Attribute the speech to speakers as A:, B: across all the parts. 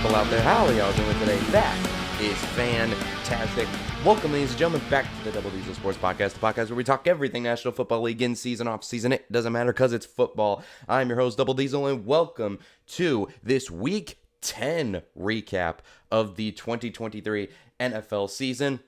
A: people out there. How are y'all doing today? That is fantastic. Welcome, ladies and gentlemen, back to the Double Diesel Sports Podcast, the podcast where we talk everything National Football League in season, off season. It doesn't matter because it's football. I'm your host, Double Diesel, and welcome to this Week 10 recap of the 2023 NFL season.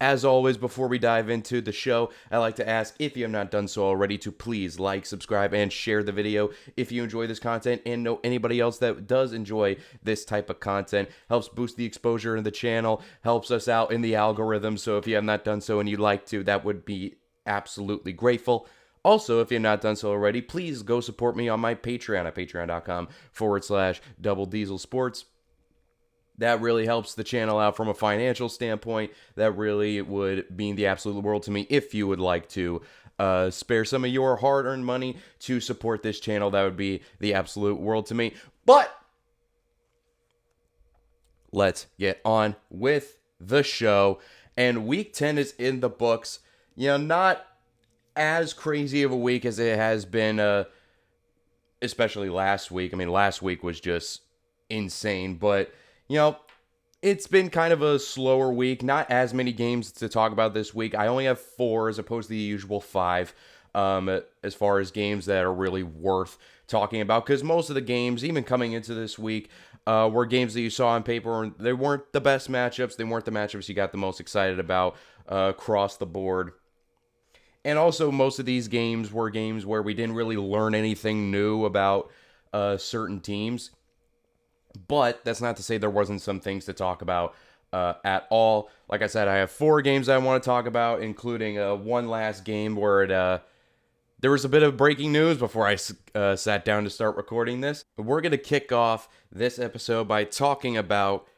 A: As always, before we dive into the show, I'd like to ask, if you have not done so already, to please like, subscribe, and share the video if you enjoy this content and know anybody else that does enjoy this type of content. Helps boost the exposure in the channel, helps us out in the algorithm, so if you have not done so and you'd like to, that would be absolutely grateful. Also, if you've not done so already, please go support me on my Patreon at patreon.com/Double Diesel Sports. That really helps the channel out from a financial standpoint. That really would mean the absolute world to me. If you would like to spare some of your hard-earned money to support this channel, that would be the absolute world to me. But let's get on with the show. And Week 10 is in the books. You know, not as crazy of a week as it has been, especially last week. I mean, last week was just insane, but you know, it's been kind of a slower week. Not as many games to talk about this week. I only have 4 as opposed to the usual 5 as far as games that are really worth talking about. Because most of the games, even coming into this week, were games that you saw on paper. They weren't the best matchups. They weren't the matchups you got the most excited about across the board. And also, most of these games were games where we didn't really learn anything new about certain teams. But that's not to say there wasn't some things to talk about at all. Like I said, I have 4 games I want to talk about, including one last game where there was a bit of breaking news before I sat down to start recording this. We're going to kick off this episode by talking about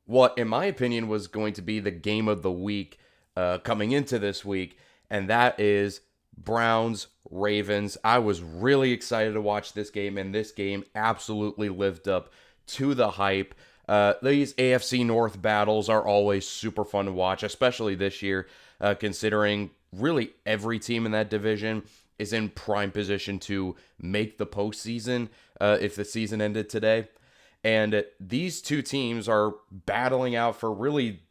A: what, in my opinion, was going to be the game of the week coming into this week, and that is Browns-Ravens. I was really excited to watch this game, and this game absolutely lived up to the hype. These AFC North battles are always super fun to watch, especially this year, considering really every team in that division is in prime position to make the postseason if the season ended today. And these two teams are battling out for really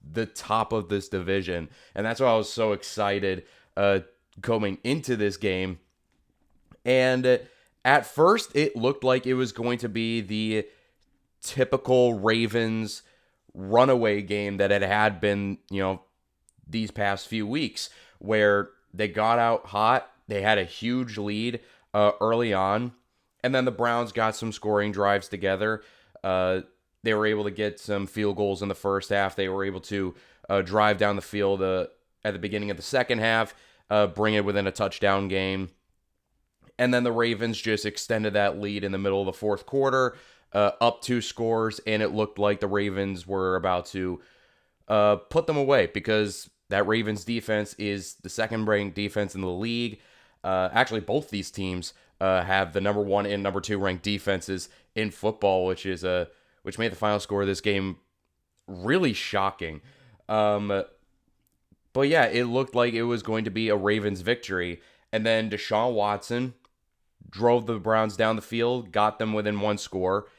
A: the top of this division. And that's why I was so excited coming into this game. And at first, it looked like it was going to be the typical Ravens runaway game that it had been, you know, these past few weeks, where they got out hot, they had a huge lead early on, and then the Browns got some scoring drives together. They were able to get some field goals in the first half. They were able to drive down the field at the beginning of the second half, bring it within a touchdown game. And then the Ravens just extended that lead in the middle of the fourth quarter, up 2 scores, and it looked like the Ravens were about to put them away, because that Ravens defense is the second-ranked defense in the league. Actually, both these teams have the number 1 and number 2 ranked defenses in football, which made the final score of this game really shocking. But yeah, it looked like it was going to be a Ravens victory, and then Deshaun Watson drove the Browns down the field, got them within 1 score,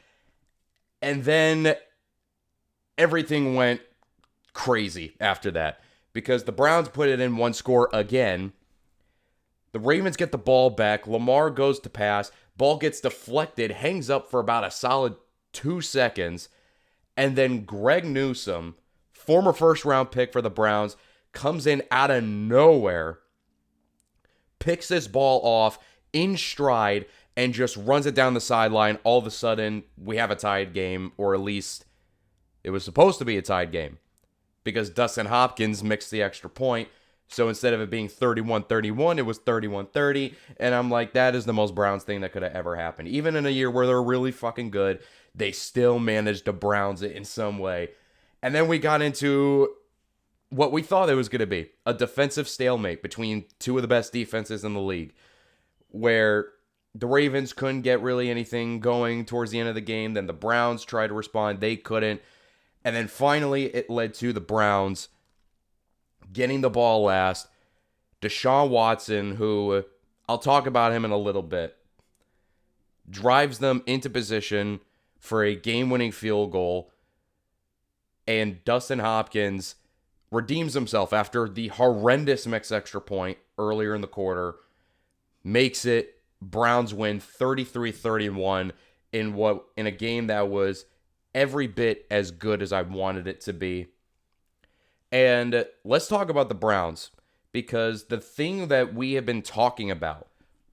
A: and then everything went crazy after that, because the Browns put it in 1 score again. The Ravens get the ball back, Lamar goes to pass, ball gets deflected, hangs up for about a solid 2 seconds, and then Greg Newsome, former first-round pick for the Browns, comes in out of nowhere, picks this ball off in stride, and just runs it down the sideline. All of a sudden, we have a tied game, or at least it was supposed to be a tied game, because Dustin Hopkins mixed the extra point. So instead of it being 31-31, it was 31-30, and I'm like, that is the most Browns thing that could have ever happened. Even in a year where they're really fucking good, they still managed to Browns it in some way. And then we got into what we thought it was going to be, a defensive stalemate between 2 of the best defenses in the league, where the Ravens couldn't get really anything going towards the end of the game. Then the Browns tried to respond. They couldn't. And then finally, it led to the Browns getting the ball last. Deshaun Watson, who I'll talk about him in a little bit, drives them into position for a game-winning field goal, and Dustin Hopkins redeems himself after the horrendous mixed extra point earlier in the quarter, makes it. Browns win 33-31 in a game that was every bit as good as I wanted it to be. And let's talk about the Browns, because the thing that we have been talking about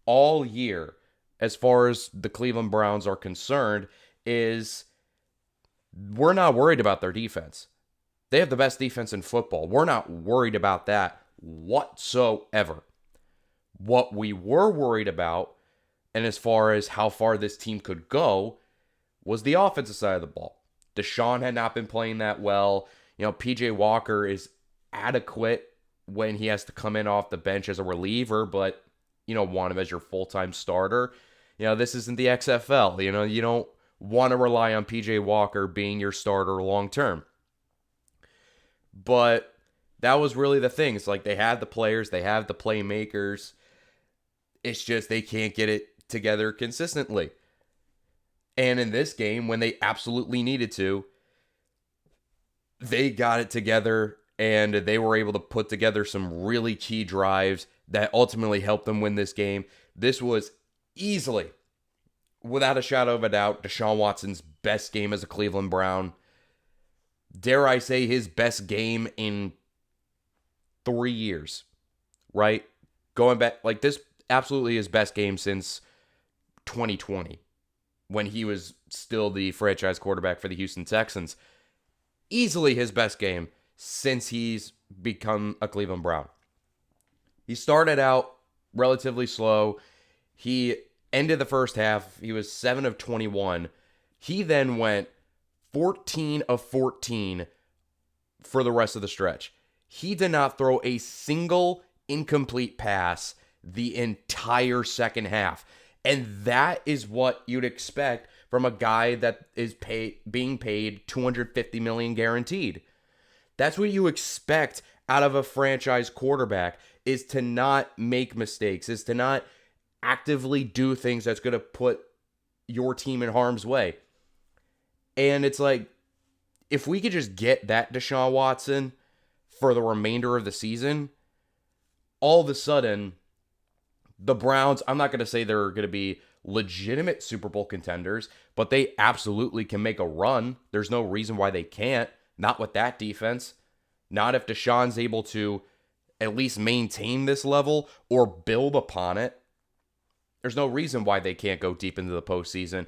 A: all year as far as the Cleveland Browns are concerned is we're not worried about their defense. They have the best defense in football. We're not worried about that whatsoever. What we were worried about, and as far as how far this team could go, was the offensive side of the ball. Deshaun had not been playing that well. PJ Walker is adequate when he has to come in off the bench as a reliever, but you don't want him as your full-time starter. This isn't the XFL. You don't want to rely on PJ Walker being your starter long-term. But that was really the thing. It's like they have the players, they have the playmakers. It's just they can't get it together consistently. And in this game, when they absolutely needed to, they got it together and they were able to put together some really key drives that ultimately helped them win this game. This was easily, without a shadow of a doubt, Deshaun Watson's best game as a Cleveland Brown. Dare I say his best game in 3 years, right? Going back, like this absolutely his best game since 2020, when he was still the franchise quarterback for the Houston Texans. Easily his best game since he's become a Cleveland Brown. He started out relatively slow. He ended the first half. He was 7 of 21. He then went 14 of 14 for the rest of the stretch. He did not throw a single incomplete pass the entire second half. And that is what you'd expect from a guy that is being paid $250 million guaranteed. That's what you expect out of a franchise quarterback, is to not make mistakes, is to not actively do things that's going to put your team in harm's way. And it's like, if we could just get that Deshaun Watson for the remainder of the season, all of a sudden, the Browns, I'm not going to say they're going to be legitimate Super Bowl contenders, but they absolutely can make a run. There's no reason why they can't. Not with that defense. Not if Deshaun's able to at least maintain this level or build upon it. There's no reason why they can't go deep into the postseason.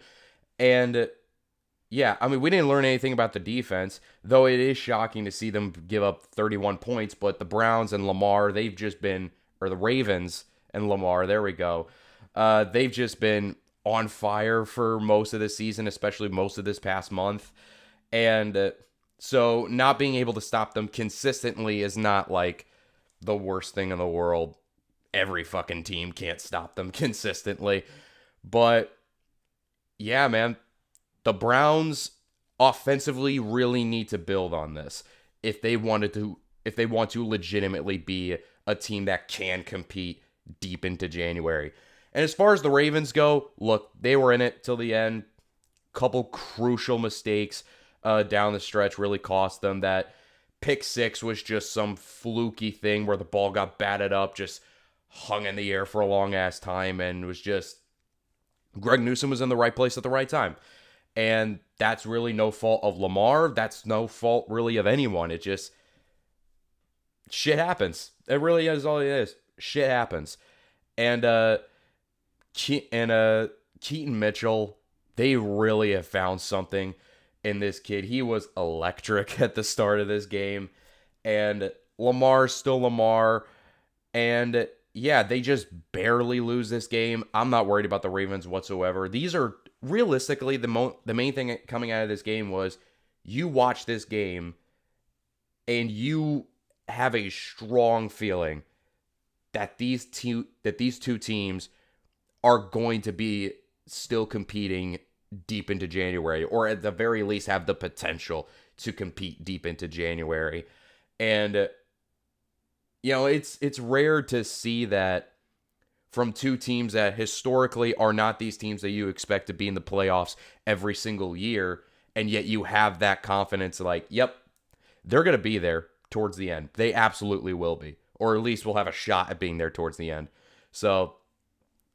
A: And yeah, I mean, we didn't learn anything about the defense, though it is shocking to see them give up 31 points. But the Browns and Lamar, they've just been, or the Ravens and Lamar, there we go. They've just been on fire for most of the season, especially most of this past month. And so not being able to stop them consistently is not like the worst thing in the world. Every fucking team can't stop them consistently. But yeah, man, the Browns offensively really need to build on this if they want to legitimately be a team that can compete deep into January. And as far as the Ravens go, look, they were in it till the end. Couple crucial mistakes down the stretch really cost them. That pick six was just some fluky thing where the ball got batted up, just hung in the air for a long ass time, and was just Greg Newsome was in the right place at the right time. And that's really no fault of Lamar. That's no fault really of anyone. It just, shit happens. It really is all it is. Shit happens. And Keaton Mitchell, they really have found something in this kid. He was electric at the start of this game. And Lamar's still Lamar. And yeah, they just barely lose this game. I'm not worried about the Ravens whatsoever. These are realistically the main thing coming out of this game was you watch this game and you have a strong feeling that these two teams are going to be still competing deep into January, or at the very least have the potential to compete deep into January. And you know, it's rare to see that from two teams that historically are not these teams that you expect to be in the playoffs every single year, and yet you have that confidence like, yep, they're going to be there towards the end. They absolutely will be, or at least will have a shot at being there towards the end. So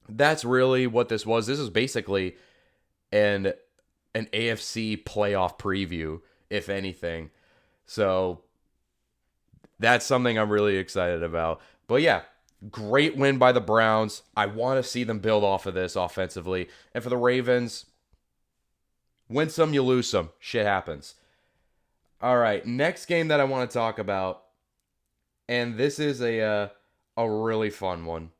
A: that's really what this was. This is basically an AFC playoff preview, if anything. So that's something I'm really excited about. But yeah, great win by the Browns. I want to see them build off of this offensively. And for the Ravens, win some, you lose some. Shit happens. All right, next game that I want to talk about, and this is a really fun one.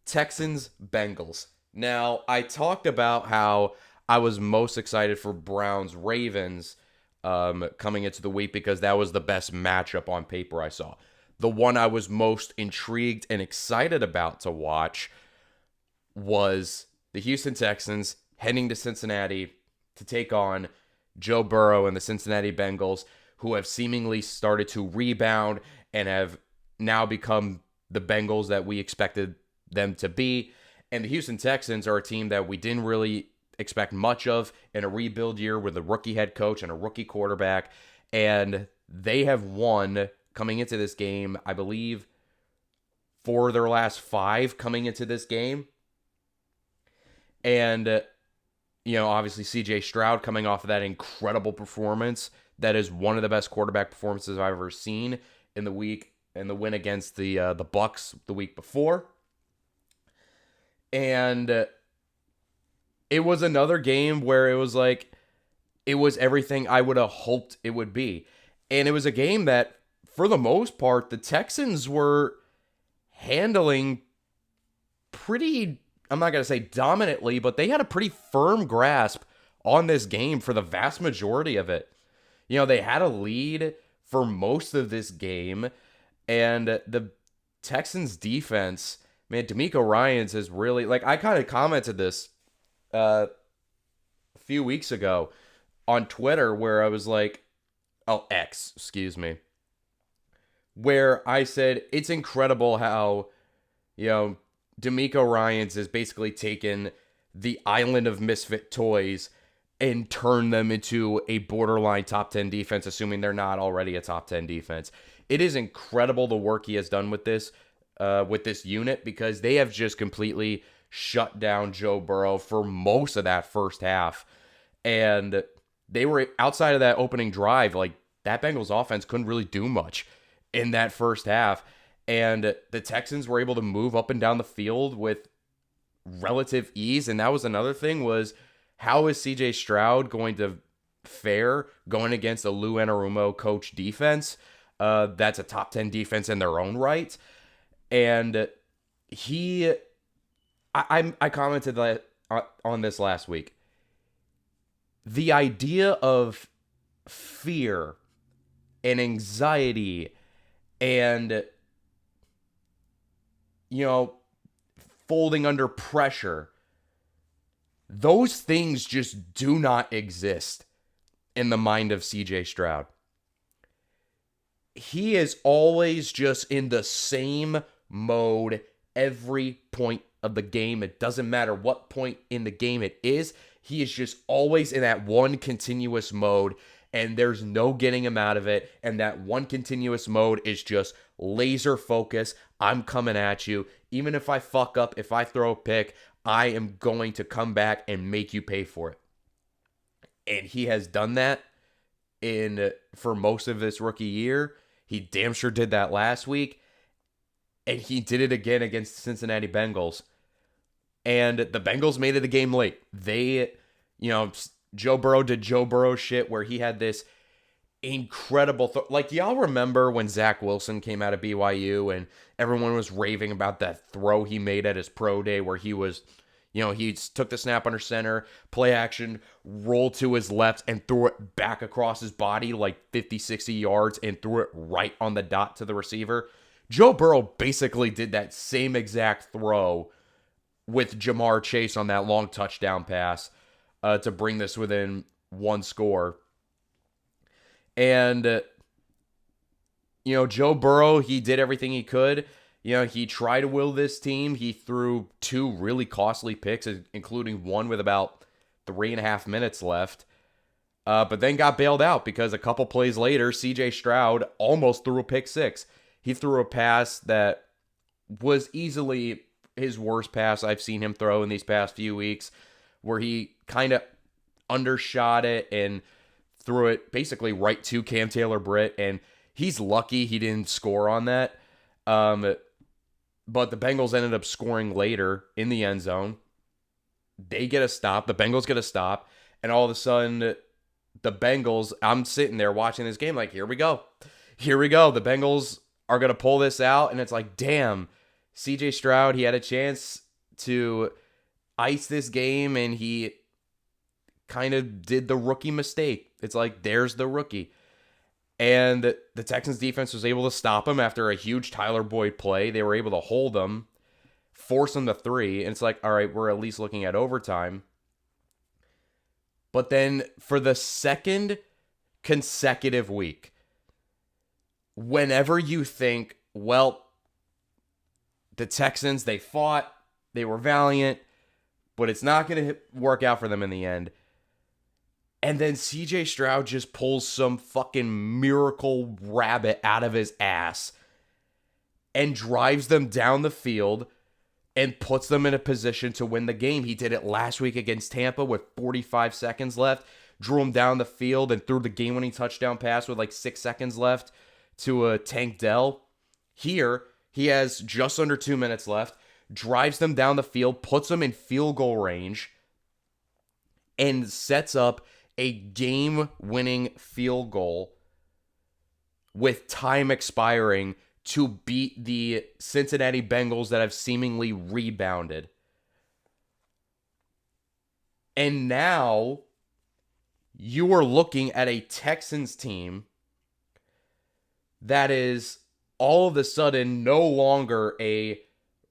A: Texans Bengals. Now, I talked about how I was most excited for Browns Ravens coming into the week because that was the best matchup on paper I saw. The one I was most intrigued and excited about to watch was the Houston Texans heading to Cincinnati to take on Joe Burrow and the Cincinnati Bengals, who have seemingly started to rebound and have now become the Bengals that we expected them to be. And the Houston Texans are a team that we didn't really expect much of in a rebuild year with a rookie head coach and a rookie quarterback. And they have won coming into this game, I believe, 4 of their last 5 coming into this game. And, obviously CJ Stroud coming off of that incredible performance. That is one of the best quarterback performances I've ever seen in the week, in the win against the Bucks the week before. And it was another game where it was like, it was everything I would have hoped it would be. And it was a game that, for the most part, the Texans were handling pretty, I'm not going to say dominantly, but they had a pretty firm grasp on this game for the vast majority of it. They had a lead for most of this game, and the Texans defense, man, D'Amico Ryans is really, like, I kind of commented this a few weeks ago on Twitter where I was like, X, excuse me, where I said it's incredible how, D'Amico Ryans has basically taken the island of misfit toys and turned them into a borderline top 10 defense, assuming they're not already a top 10 defense. It is incredible the work he has done with this unit, because they have just completely shut down Joe Burrow for most of that first half. And they were, outside of that opening drive, like, that Bengals offense couldn't really do much in that first half. And the Texans were able to move up and down the field with relative ease. And that was another thing, was how is CJ Stroud going to fare going against a Lou Anarumo coach defense? That's a top 10 defense in their own right. And I commented that on this last week. The idea of fear and anxiety and, folding under pressure, those things just do not exist in the mind of CJ Stroud. He is always just in the same mode every point of the game. It doesn't matter what point in the game it is. He is just always in that one continuous mode, and there's no getting him out of it. And that one continuous mode is just laser focus. I'm coming at you. Even if I fuck up, if I throw a pick, I am going to come back and make you pay for it. And he has done that for most of this rookie year. He damn sure did that last week. And he did it again against the Cincinnati Bengals. And the Bengals made it a game late. They, Joe Burrow did Joe Burrow shit where he had this incredible, like, y'all remember when Zach Wilson came out of BYU and everyone was raving about that throw he made at his pro day where he was, he took the snap under center, play action, rolled to his left and threw it back across his body like 50, 60 yards and threw it right on the dot to the receiver. Joe Burrow basically did that same exact throw with Jamar Chase on that long touchdown pass to bring this within one score. And, Joe Burrow, he did everything he could. He tried to will this team. He threw two really costly picks, including one with about 3.5 minutes left. But then got bailed out because a couple plays later, CJ Stroud almost threw a pick six. He threw a pass that was easily his worst pass I've seen him throw in these past few weeks, where he kind of undershot it and threw it basically right to Cam Taylor-Britt, and he's lucky he didn't score on that. But the Bengals ended up scoring later in the end zone. They get a stop. The Bengals get a stop, and all of a sudden, the Bengals, I'm sitting there watching this game like, here we go. Here we go. The Bengals are going to pull this out, and it's like, damn, CJ Stroud, he had a chance to ice this game, and he kind of did the rookie mistake. It's like, there's the rookie. And the Texans defense was able to stop him after a huge Tyler Boyd play. They were able to hold him, force him to 3, and it's like, all right, we're at least looking at overtime. But then for the second consecutive week, whenever you think, well, the Texans, they fought, they were valiant, but it's not going to work out for them in the end. And then CJ Stroud just pulls some fucking miracle rabbit out of his ass and drives them down the field and puts them in a position to win the game. He did it last week against Tampa with 45 seconds left, drew him down the field and threw the game-winning touchdown pass with like 6 seconds left to Tank Dell. Here, he has just under 2 minutes left, drives them down the field, puts them in field goal range, and sets up a game-winning field goal with time expiring to beat the Cincinnati Bengals that have seemingly rebounded. And now you are looking at a Texans team that is all of a sudden no longer a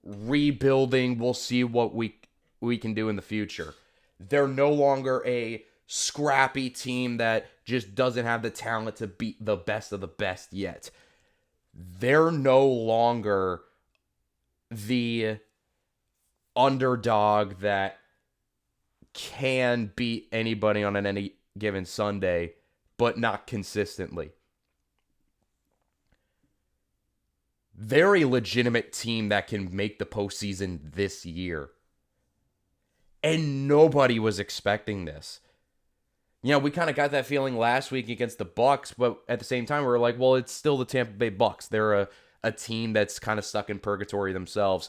A: rebuilding, we'll see what we can do in the future. They're no longer a scrappy team that just doesn't have the talent to beat the best of the best yet. They're no longer the underdog that can beat anybody on any given Sunday, but not consistently. They're a legitimate team that can make the postseason this year. And nobody was expecting this. We kind of got that feeling last week against the Bucs, but at the same time, we were like, well, it's still the Tampa Bay Bucs. They're a team that's kind of stuck in purgatory themselves.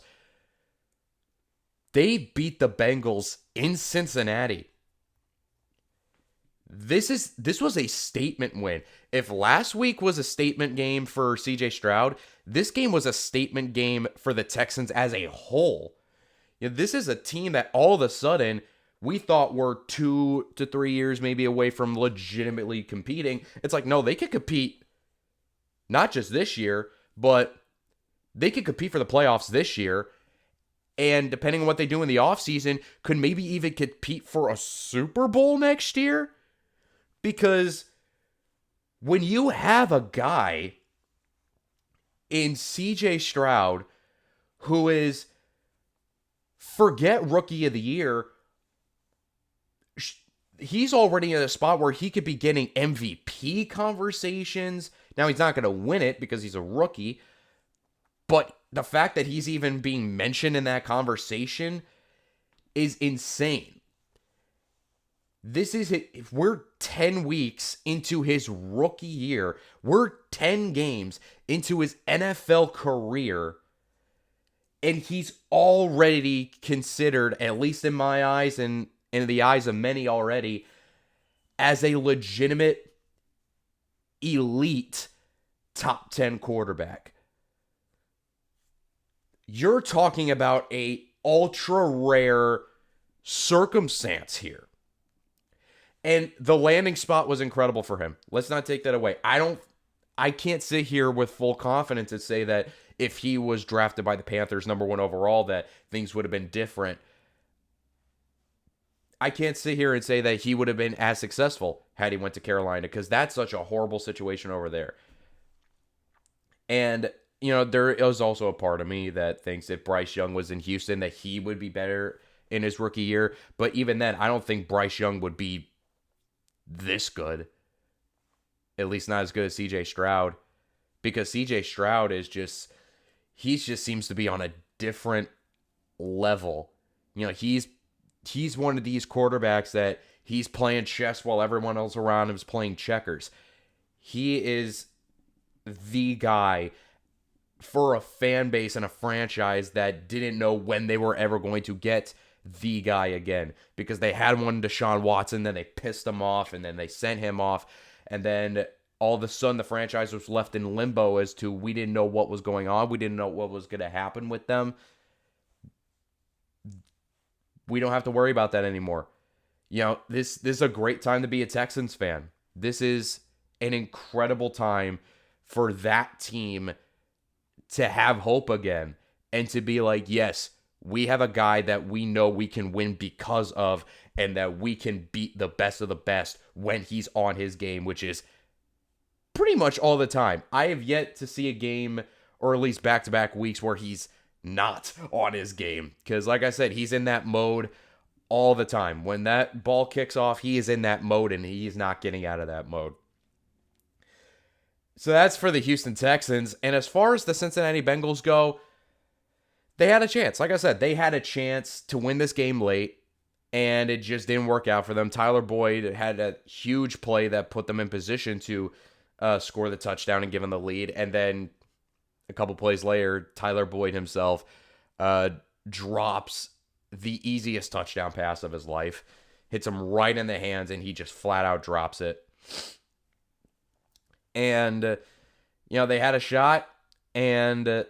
A: They beat the Bengals in Cincinnati. This was a statement win. If last week was a statement game for CJ Stroud, this game was a statement game for the Texans as a whole. This is a team that all of a sudden we thought were 2 to 3 years maybe away from legitimately competing. It's like, no, they could compete not just this year, but they could compete for the playoffs this year. And depending on what they do in the offseason, could maybe even compete for a Super Bowl next year. Because when you have a guy in CJ Stroud who is, forget rookie of the year, he's already in a spot where he could be getting MVP conversations. Now, he's not going to win it because he's a rookie, but the fact that he's even being mentioned in that conversation is insane. If we're 10 weeks into his rookie year, we're 10 games into his NFL career, and he's already considered, at least in my eyes and in the eyes of many already, as a legitimate elite top 10 quarterback. You're talking about a ultra rare circumstance here. And the landing spot was incredible for him. Let's not take that away. I can't sit here with full confidence and say that if he was drafted by the Panthers number 1 overall, that things would have been different. I can't sit here and say that he would have been as successful had he went to Carolina, because that's such a horrible situation over there. And there is also a part of me that thinks if Bryce Young was in Houston that he would be better in his rookie year. But even then, I don't think Bryce Young would be this good. At least not as good as CJ Stroud. Because CJ Stroud he just seems to be on a different level. He's one of these quarterbacks that he's playing chess while everyone else around him is playing checkers. He is the guy for a fan base and a franchise that didn't know when they were ever going to get the guy again, because they had one Deshaun Watson, then they pissed him off, and then they sent him off, and then all of a sudden the franchise was left in limbo as to we didn't know what was going on. We didn't know what was going to happen with them. We don't have to worry about that anymore. This is a great time to be a Texans fan. This is an incredible time for that team to have hope again and to be like, yes, we have a guy that we know we can win because of, and that we can beat the best of the best when he's on his game, which is pretty much all the time. I have yet to see a game, or at least back-to-back weeks, where he's not on his game. Because like I said, he's in that mode all the time. When that ball kicks off, he is in that mode, and he is not getting out of that mode. So that's for the Houston Texans. And as far as the Cincinnati Bengals go, they had a chance. Like I said, they had a chance to win this game late, and it just didn't work out for them. Tyler Boyd had a huge play that put them in position to score the touchdown and give them the lead. And then a couple plays later, Tyler Boyd himself drops the easiest touchdown pass of his life, hits him right in the hands, and he just flat out drops it. And, they had a shot, and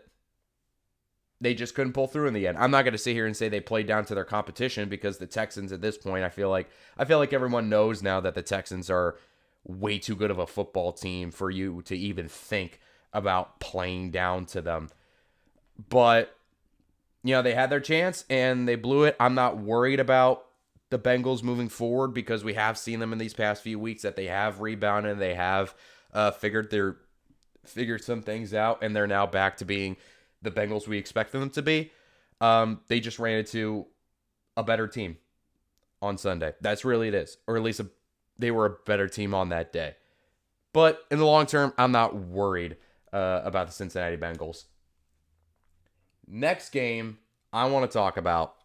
A: they just couldn't pull through in the end. I'm not going to sit here and say they played down to their competition, because the Texans at this point, I feel like everyone knows now that the Texans are way too good of a football team for you to even think about playing down to them. But, they had their chance and they blew it. I'm not worried about the Bengals moving forward, because we have seen them in these past few weeks that they have rebounded and they have figured some things out, and they're now back to being the Bengals we expected them to be. They just ran into a better team on Sunday. That's really it is. Or at least they were a better team on that day. But in the long term, I'm not worried about the Cincinnati Bengals. Next game I want to talk about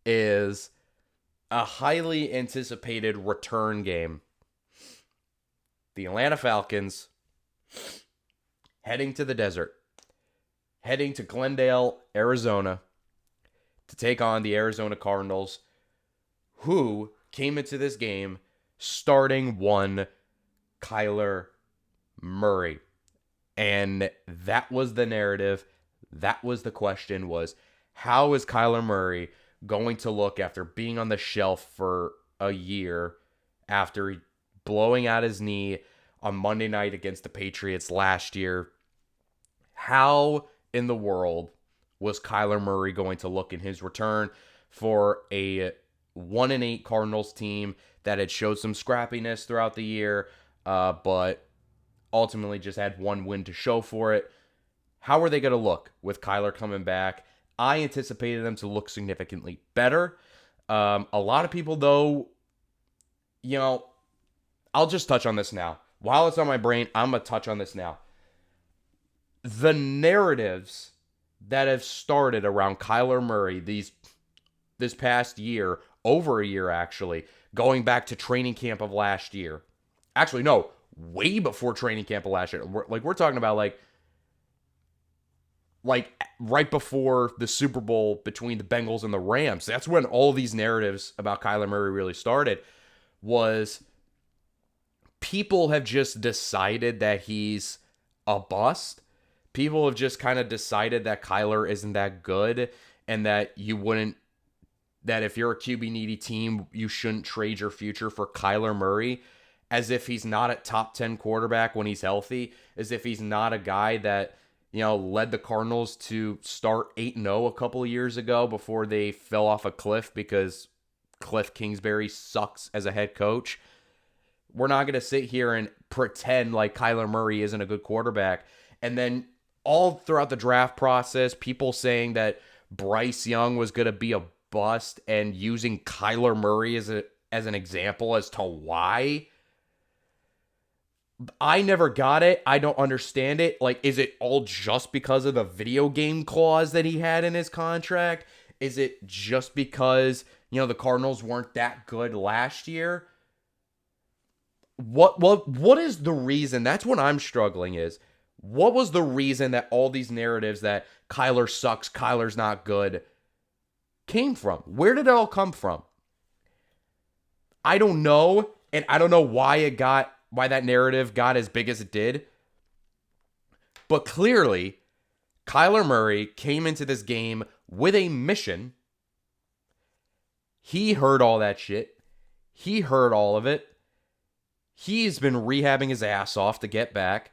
A: is a highly anticipated return game. The Atlanta Falcons heading to the desert, heading to Glendale, Arizona, to take on the Arizona Cardinals, who came into this game starting one Kyler Murray. And that was the narrative. That was the question, was how is Kyler Murray going to look after being on the shelf for a year, after blowing out his knee on Monday night against the Patriots last year? How in the world was Kyler Murray going to look in his return for a 1-8 Cardinals team that had showed some scrappiness throughout the year, but ultimately just had one win to show for it? How are they going to look with Kyler coming back? I anticipated them to look significantly better. A lot of people, though, I'll just touch on this now. While it's on my brain, I'm going to touch on this now. The narratives that have started around Kyler Murray this past year, over a year actually, going back to training camp of last year. Actually, no, way before training camp of last year. We're talking about like right before the Super Bowl between the Bengals and the Rams. That's when all these narratives about Kyler Murray really started. Was people have just decided that he's a bust. People have just kind of decided that Kyler isn't that good, and that that if you're a QB needy team, you shouldn't trade your future for Kyler Murray, as if he's not a top 10 quarterback when he's healthy, as if he's not a guy that, led the Cardinals to start 8-0 a couple of years ago before they fell off a cliff because Cliff Kingsbury sucks as a head coach. We're not going to sit here and pretend like Kyler Murray isn't a good quarterback. And then all throughout the draft process, people saying that Bryce Young was going to be a bust and using Kyler Murray as an example as to why. I never got it. I don't understand it. Like, is it all just because of the video game clause that he had in his contract? Is it just because, the Cardinals weren't that good last year? What is the reason? That's what I'm struggling is. What was the reason that all these narratives that Kyler sucks, Kyler's not good came from? Where did it all come from? I don't know, and I don't know why that narrative got as big as it did. But clearly, Kyler Murray came into this game with a mission. He heard all that shit. He heard all of it. He's been rehabbing his ass off to get back.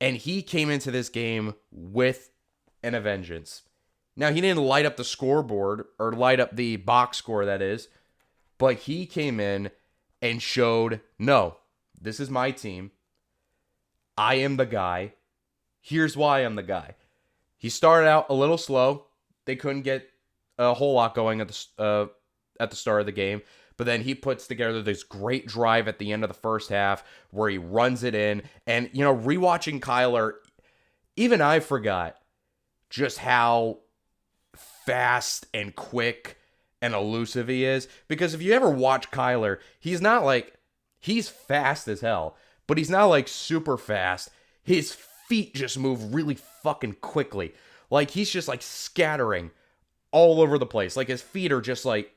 A: And he came into this game with a vengeance. Now, he didn't light up the scoreboard, or light up the box score, that is. But he came in and showed, no, this is my team. I am the guy. Here's why I'm the guy. He started out a little slow. They couldn't get a whole lot going at the start of the game. But then he puts together this great drive at the end of the first half where he runs it in. And, rewatching Kyler, even I forgot just how fast and quick and elusive he is. Because if you ever watch Kyler, he's fast as hell, but he's not like super fast. His feet just move really fucking quickly. Like, he's just like scattering all over the place. Like, his feet are just like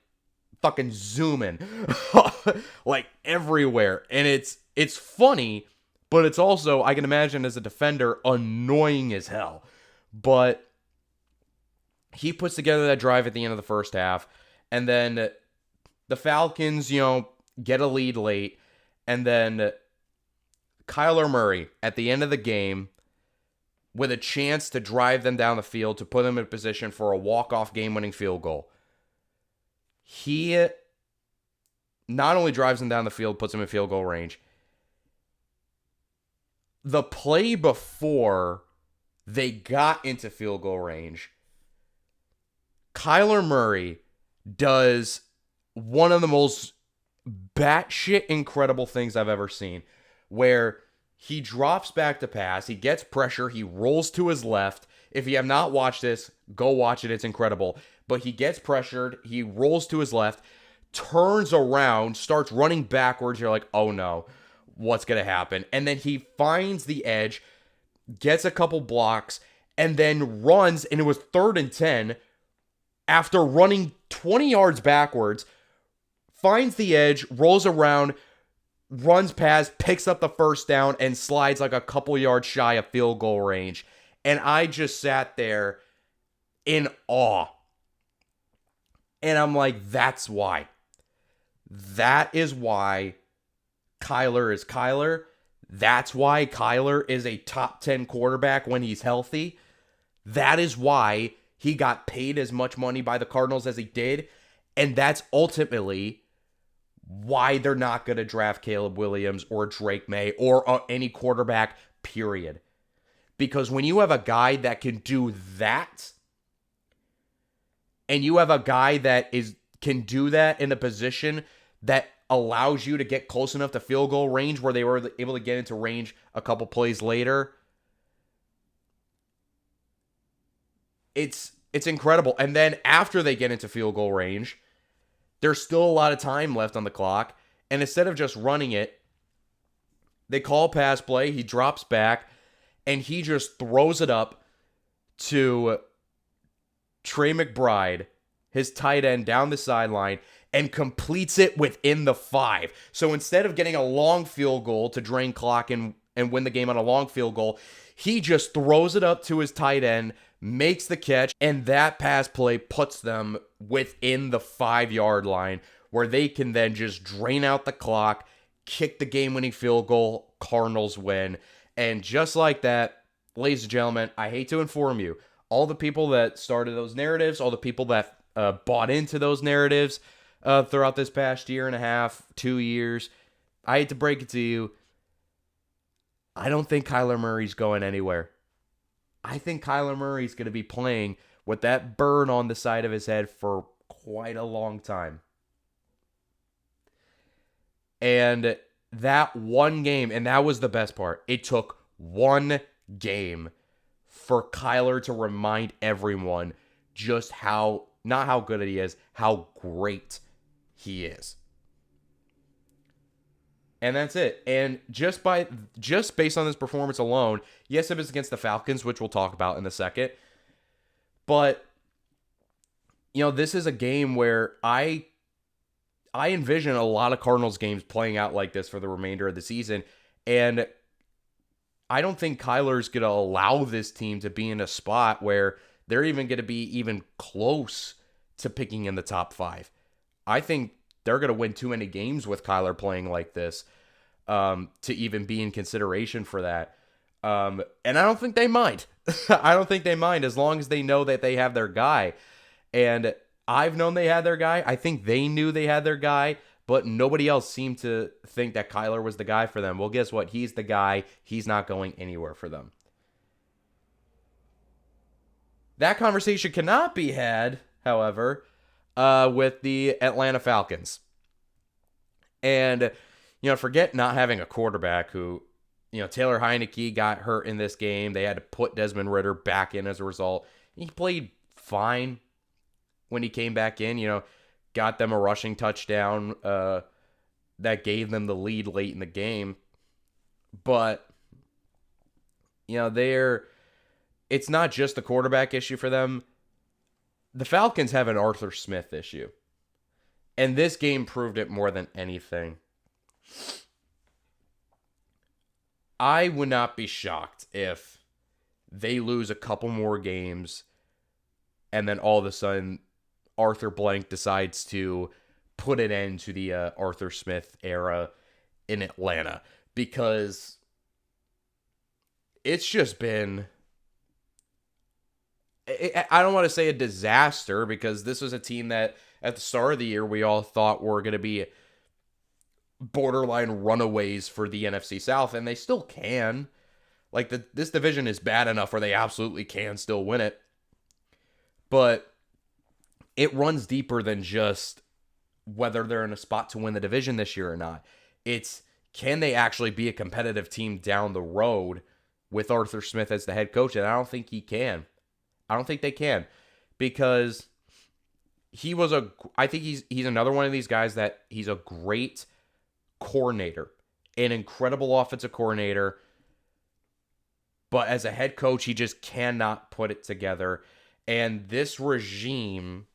A: fucking zooming like everywhere. And it's funny, but it's also, I can imagine as a defender, annoying as hell. But he puts together that drive at the end of the first half, and then the Falcons, get a lead late, and then Kyler Murray at the end of the game with a chance to drive them down the field to put them in position for a walk-off game-winning field goal. He not only drives them down the field, puts them in field goal range. The play before they got into field goal range, Kyler Murray does one of the most batshit incredible things I've ever seen, where he drops back to pass, he gets pressure, he rolls to his left. If you have not watched this, go watch it, it's incredible. But he gets pressured, he rolls to his left, turns around, starts running backwards. You're like, oh no, what's going to happen? And then he finds the edge, gets a couple blocks, and then runs, and it was 3rd and 10, after running 20 yards backwards, finds the edge, rolls around, runs past, picks up the first down, and slides like a couple yards shy of field goal range. And I just sat there in awe. And I'm like, that's why. That is why Kyler is Kyler. That's why Kyler is a top 10 quarterback when he's healthy. That is why he got paid as much money by the Cardinals as he did. And that's ultimately why they're not going to draft Caleb Williams or Drake May or any quarterback, period. Because when you have a guy that can do that, and you have a guy that can do that in a position that allows you to get close enough to field goal range where they were able to get into range a couple plays later, it's incredible. And then after they get into field goal range, there's still a lot of time left on the clock. And instead of just running it, they call pass play. He drops back, and he just throws it up to Trey McBride, his tight end, down the sideline, and completes it within the 5. So instead of getting a long field goal to drain clock and win the game on a long field goal, he just throws it up to his tight end, makes the catch, and that pass play puts them within the 5-yard line, where they can then just drain out the clock, kick the game-winning field goal, Cardinals win. And just like that, ladies and gentlemen, I hate to inform you, all the people that started those narratives, all the people that bought into those narratives throughout this past year and a half, 2 years, I hate to break it to you, I don't think Kyler Murray's going anywhere. I think Kyler Murray's going to be playing with that burn on the side of his head for quite a long time. And that one game, and that was the best part, it took one game for Kyler to remind everyone just how, not how good he is, how great he is. And that's it. And just based on this performance alone, yes, it was against the Falcons, which we'll talk about in a second. But this is a game where I envision a lot of Cardinals games playing out like this for the remainder of the season. And I don't think Kyler's going to allow this team to be in a spot where they're even going to be even close to picking in the top 5. I think they're going to win too many games with Kyler playing like this to even be in consideration for that. And I don't think they mind. I don't think they mind as long as they know that they have their guy. And I've known they had their guy. I think they knew they had their guy, but nobody else seemed to think that Kyler was the guy for them. Well, guess what? He's the guy. He's not going anywhere for them. That conversation cannot be had, however, with the Atlanta Falcons. And, forget not having a quarterback who, Taylor Heineke got hurt in this game. They had to put Desmond Ridder back in as a result. He played fine when he came back in, got them a rushing touchdown that gave them the lead late in the game. But, it's not just the quarterback issue for them. The Falcons have an Arthur Smith issue. And this game proved it more than anything. I would not be shocked if they lose a couple more games and then all of a sudden Arthur Blank decides to put an end to the Arthur Smith era in Atlanta, because it's just been, I don't want to say a disaster, because this was a team that at the start of the year we all thought were going to be borderline runaways for the NFC South, and they still can. Like, this division is bad enough where they absolutely can still win it. But it runs deeper than just whether they're in a spot to win the division this year or not. It's, can they actually be a competitive team down the road with Arthur Smith as the head coach? And I don't think he can. I don't think they can, because I think he's another one of these guys that he's a great coordinator, an incredible offensive coordinator, but as a head coach, he just cannot put it together. And this regime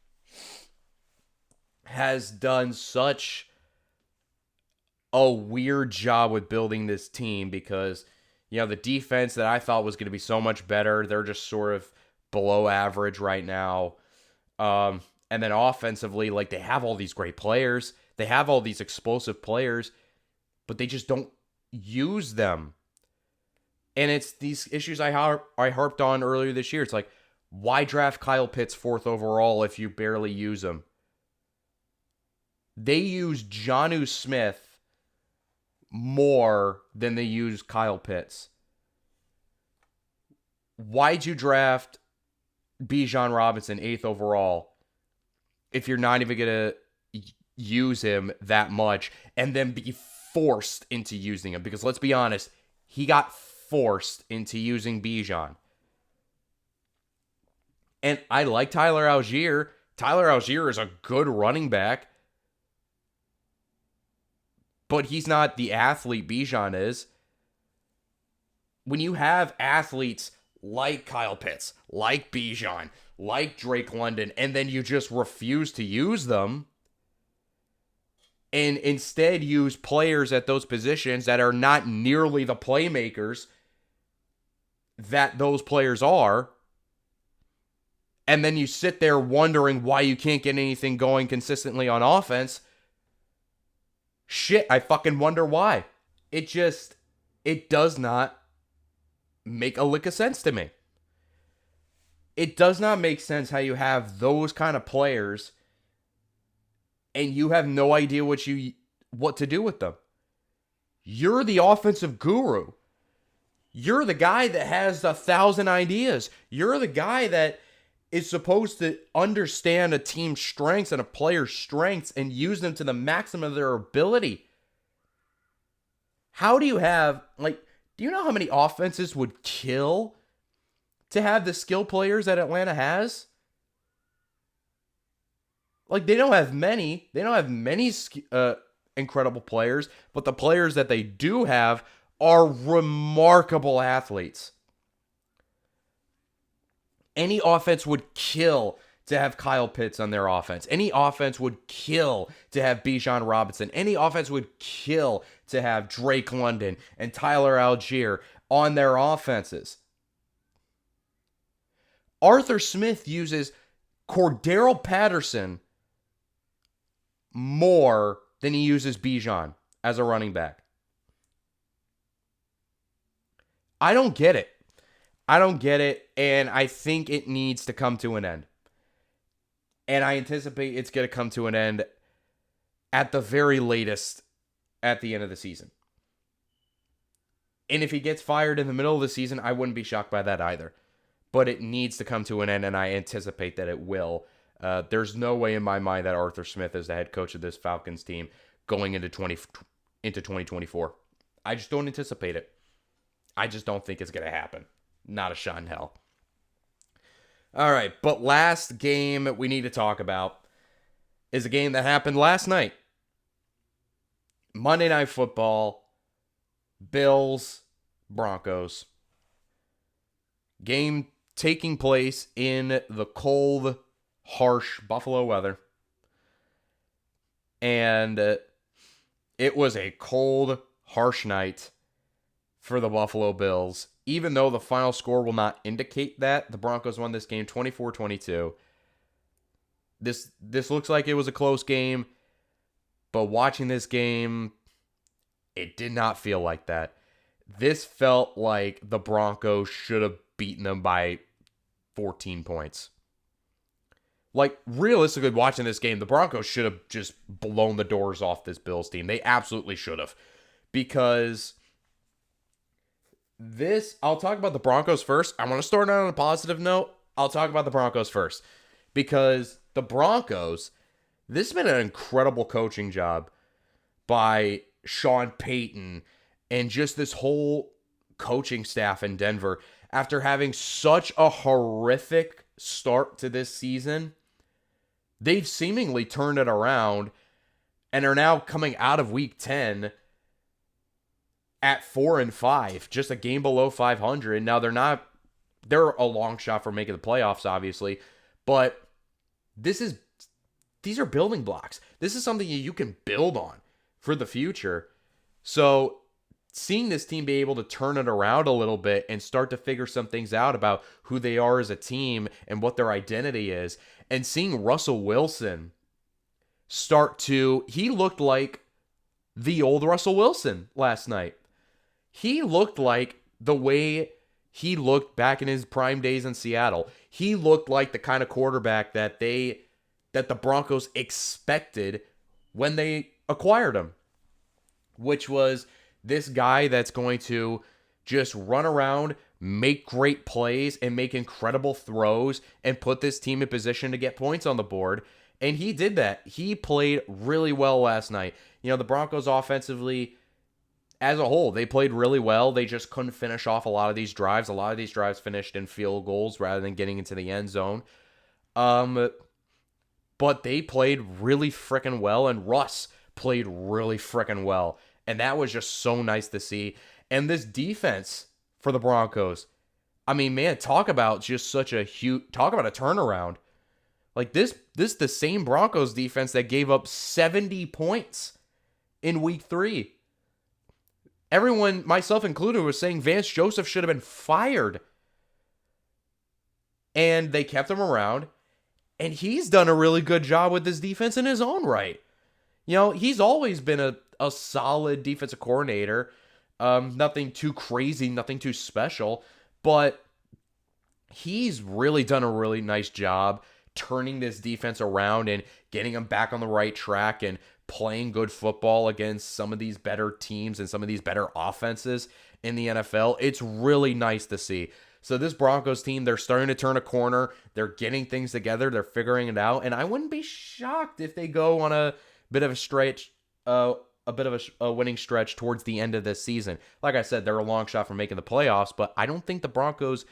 A: has done such a weird job with building this team, because, the defense that I thought was going to be so much better, they're just sort of below average right now. And then offensively, like, they have all these great players. They have all these explosive players, but they just don't use them. And it's these issues I harped on earlier this year. It's like, why draft Kyle Pitts 4th overall if you barely use him? They use Jonnu Smith more than they use Kyle Pitts. Why'd you draft Bijan Robinson 8th overall if you're not even going to use him that much and then be forced into using him? Because let's be honest, he got forced into using Bijan. And I like Tyler Algier. Tyler Algier is a good running back, but he's not the athlete Bijan is. When you have athletes like Kyle Pitts, like Bijan, like Drake London, and then you just refuse to use them, and instead use players at those positions that are not nearly the playmakers that those players are, and then you sit there wondering why you can't get anything going consistently on offense. Shit, I fucking wonder why. It does not make a lick of sense to me. It does not make sense how you have those kind of players and you have no idea what to do with them. You're the offensive guru. You're the guy that has 1,000 ideas. You're the guy that is supposed to understand a team's strengths and a player's strengths and use them to the maximum of their ability. How do you have, do you know how many offenses would kill to have the skill players that Atlanta has? They don't have many. They don't have many incredible players, but the players that they do have are remarkable athletes. Any offense would kill to have Kyle Pitts on their offense. Any offense would kill to have Bijan Robinson. Any offense would kill to have Drake London and Tyler Algier on their offenses. Arthur Smith uses Cordero Patterson more than he uses Bijan as a running back. I don't get it. And I think it needs to come to an end. And I anticipate it's going to come to an end at the very latest at the end of the season. And if he gets fired in the middle of the season, I wouldn't be shocked by that either. But it needs to come to an end, and I anticipate that it will. There's no way in my mind that Arthur Smith is the head coach of this Falcons team going into 2024. I just don't anticipate it. I just don't think it's going to happen. Not a shot in hell. All right, but last game we need to talk about is a game that happened last night. Monday Night Football, Bills, Broncos. Game taking place in the cold, harsh Buffalo weather. And it was a cold, harsh night for the Buffalo Bills. Even though the final score will not indicate that, the Broncos won this game 24-22. This looks like it was a close game, but watching this game, it did not feel like that. This felt like the Broncos should have beaten them by 14 points. Realistically, watching this game, the Broncos should have just blown the doors off this Bills team. They absolutely should have. Because I'll talk about the Broncos first. I want to start out on a positive note. I'll talk about the Broncos first. Because the Broncos, this has been an incredible coaching job by Sean Payton and just this whole coaching staff in Denver. After having such a horrific start to this season, they've seemingly turned it around and are now coming out of Week 10 at 4-5, just a game below 500. Now they're a long shot for making the playoffs, obviously, but these are building blocks. This is something you can build on for the future. So seeing this team be able to turn it around a little bit and start to figure some things out about who they are as a team and what their identity is, and seeing Russell Wilson he looked like the old Russell Wilson last night. He looked like the way he looked back in his prime days in Seattle. He looked like the kind of quarterback that the Broncos expected when they acquired him, which was this guy that's going to just run around, make great plays, and make incredible throws, and put this team in position to get points on the board. And he did that. He played really well last night. The Broncos offensively, as a whole, they played really well. They just couldn't finish off a lot of these drives. A lot of these drives finished in field goals rather than getting into the end zone. But they played really freaking well, and Russ played really freaking well. And that was just so nice to see. And this defense for the Broncos, I mean, man, talk about a turnaround. This the same Broncos defense that gave up 70 points in Week 3. Everyone, myself included, was saying Vance Joseph should have been fired. And they kept him around. And he's done a really good job with this defense in his own right. He's always been a solid defensive coordinator. Nothing too crazy, nothing too special. But he's really done a really nice job turning this defense around and getting them back on the right track and playing good football against some of these better teams and some of these better offenses in the NFL. It's really nice to see. So this Broncos team, they're starting to turn a corner. They're getting things together. They're figuring it out. And I wouldn't be shocked if they go on a bit of a stretch, a winning stretch towards the end of this season. Like I said, they're a long shot from making the playoffs, but I don't think the Broncos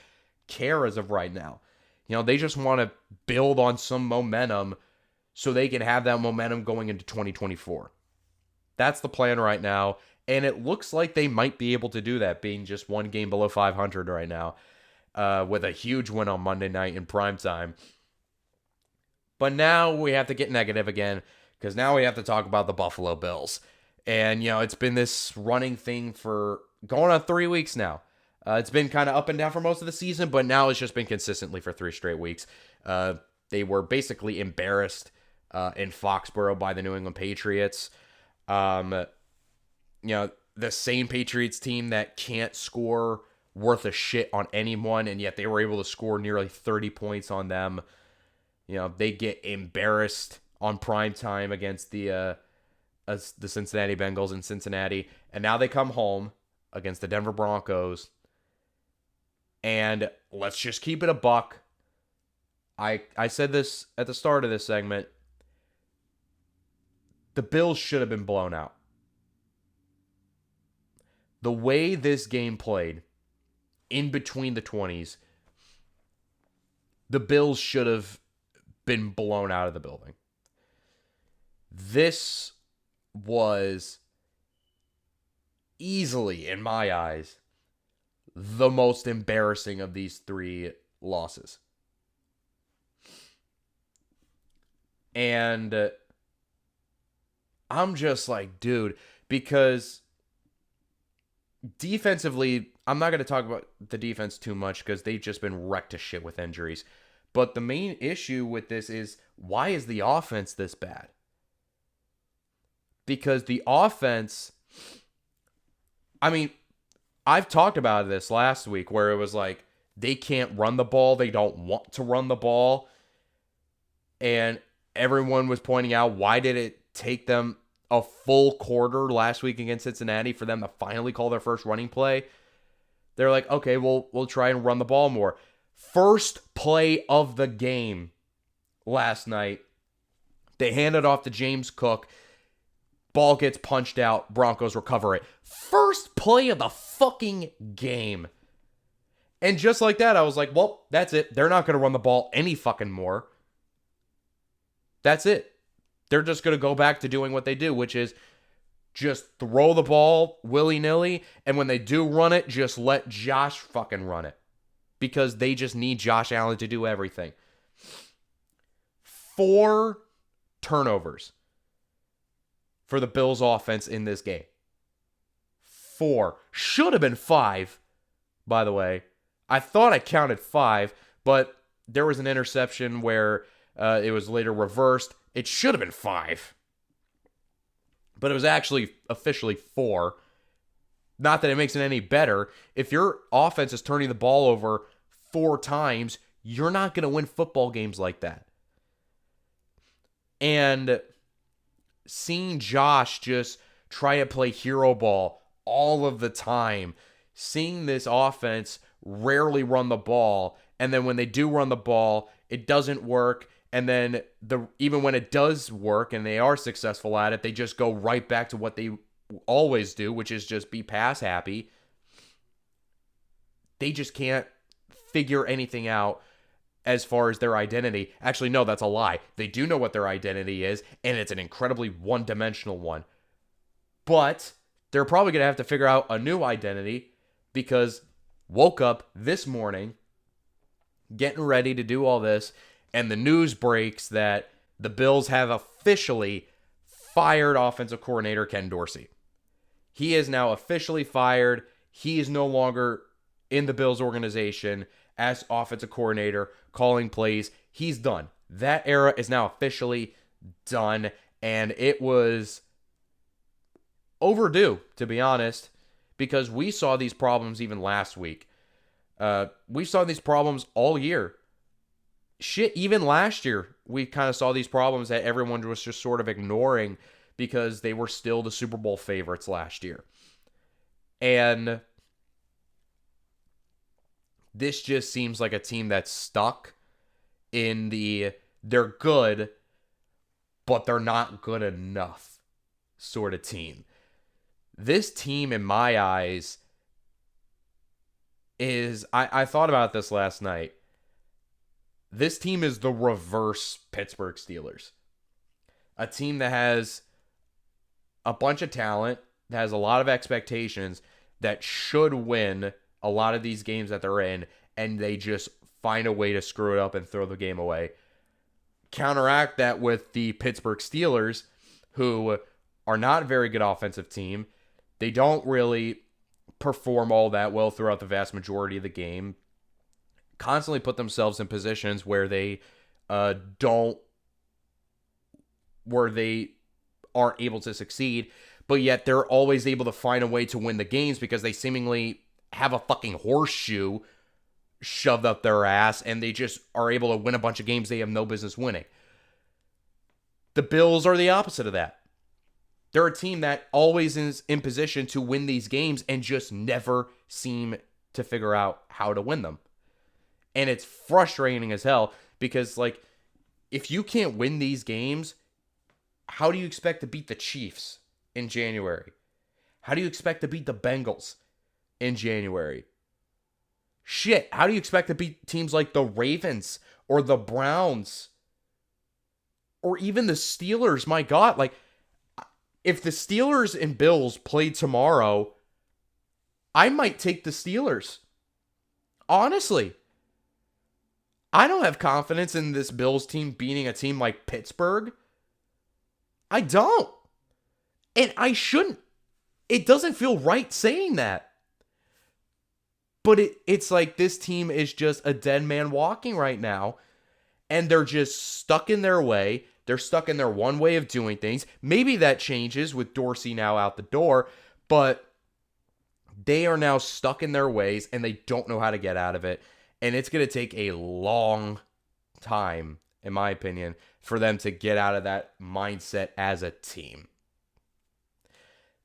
A: care as of right now. They just want to build on some momentum so they can have that momentum going into 2024. That's the plan right now, and it looks like they might be able to do that, being just one game below 500 right now, with a huge win on Monday night in primetime. But now we have to get negative again, because now we have to talk about the Buffalo Bills. And, it's been this running thing for going on 3 weeks now. It's been kind of up and down for most of the season, but now it's just been consistently for 3 straight weeks. They were basically embarrassed in Foxborough by the New England Patriots. The same Patriots team that can't score worth a shit on anyone, and yet they were able to score nearly 30 points on them. They get embarrassed on primetime against the Cincinnati Bengals in Cincinnati, and now they come home against the Denver Broncos. And let's just keep it a buck. I said this at the start of this segment. The Bills should have been blown out. The way this game played, in between the 20s, the Bills should have been blown out of the building. This was easily, in my eyes, the most embarrassing of these 3 losses. And I'm just like, dude, because defensively, I'm not going to talk about the defense too much because they've just been wrecked to shit with injuries. But the main issue with this is, why is the offense this bad? Because the offense, I've talked about this last week where it was like, they can't run the ball. They don't want to run the ball. And everyone was pointing out, why did it take them a full quarter last week against Cincinnati for them to finally call their first running play? They're like, okay, we'll try and run the ball more. First play of the game last night, they hand it off to James Cook. Ball gets punched out. Broncos recover it. First play of the fucking game. And just like that, I was like, well, that's it. They're not going to run the ball any fucking more. That's it. They're just going to go back to doing what they do, which is just throw the ball willy-nilly. And when they do run it, just let Josh fucking run it. Because they just need Josh Allen to do everything. 4 turnovers for the Bills offense in this game. 4. Should have been 5, by the way. I thought I counted 5, but there was an interception where it was later reversed. It should have been 5. But it was actually officially 4. Not that it makes it any better. If your offense is turning the ball over 4 times, you're not going to win football games like that. And seeing Josh just try to play hero ball all of the time, seeing this offense rarely run the ball, and then when they do run the ball, it doesn't work, and then even when it does work and they are successful at it, they just go right back to what they always do, which is just be pass happy. They just can't figure anything out as far as their identity. Actually, no, that's a lie. They do know what their identity is, and it's an incredibly one-dimensional one. But they're probably going to have to figure out a new identity, because woke up this morning getting ready to do all this, and the news breaks that the Bills have officially fired offensive coordinator Ken Dorsey. He is now officially fired. He is no longer in the Bills organization as offensive coordinator, calling plays. He's done. That era is now officially done, and it was overdue, to be honest, because we saw these problems even last week. We saw these problems all year. Shit, even last year, we kind of saw these problems that everyone was just sort of ignoring because they were still the Super Bowl favorites last year. And this just seems like a team that's stuck in they're good, but they're not good enough sort of team. This team, in my eyes, is... I thought about this last night. This team is the reverse Pittsburgh Steelers. A team that has a bunch of talent, that has a lot of expectations, that should win a lot of these games that they're in, and they just find a way to screw it up and throw the game away. Counteract that with the Pittsburgh Steelers, who are not a very good offensive team. They don't really perform all that well throughout the vast majority of the game. Constantly put themselves in positions where they aren't able to succeed, but yet they're always able to find a way to win the games because they seemingly have a fucking horseshoe shoved up their ass, and they just are able to win a bunch of games they have no business winning. The Bills are the opposite of that. They're a team that always is in position to win these games and just never seem to figure out how to win them. And it's frustrating as hell because, like, if you can't win these games, how do you expect to beat the Chiefs in January? How do you expect to beat the Bengals in January? Shit, how do you expect to beat teams like the Ravens or the Browns or even the Steelers? My God, like, if the Steelers and Bills played tomorrow, I might take the Steelers. Honestly, I don't have confidence in this Bills team beating a team like Pittsburgh. I don't. And I shouldn't. It doesn't feel right saying that. But it's like this team is just a dead man walking right now. And they're just stuck in their way. They're stuck in their one way of doing things. Maybe that changes with Dorsey now out the door. But they are now stuck in their ways. And they don't know how to get out of it. And it's going to take a long time, in my opinion, for them to get out of that mindset as a team.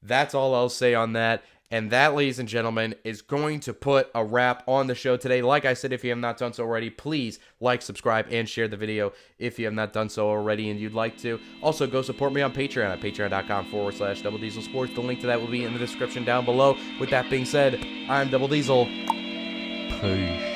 A: That's all I'll say on that. And that, ladies and gentlemen, is going to put a wrap on the show today. Like I said, if you have not done so already, please like, subscribe, and share the video if you have not done so already and you'd like to. Also, go support me on Patreon at patreon.com/Double Diesel Sports. The link to that will be in the description down below. With that being said, I'm Double Diesel. Peace.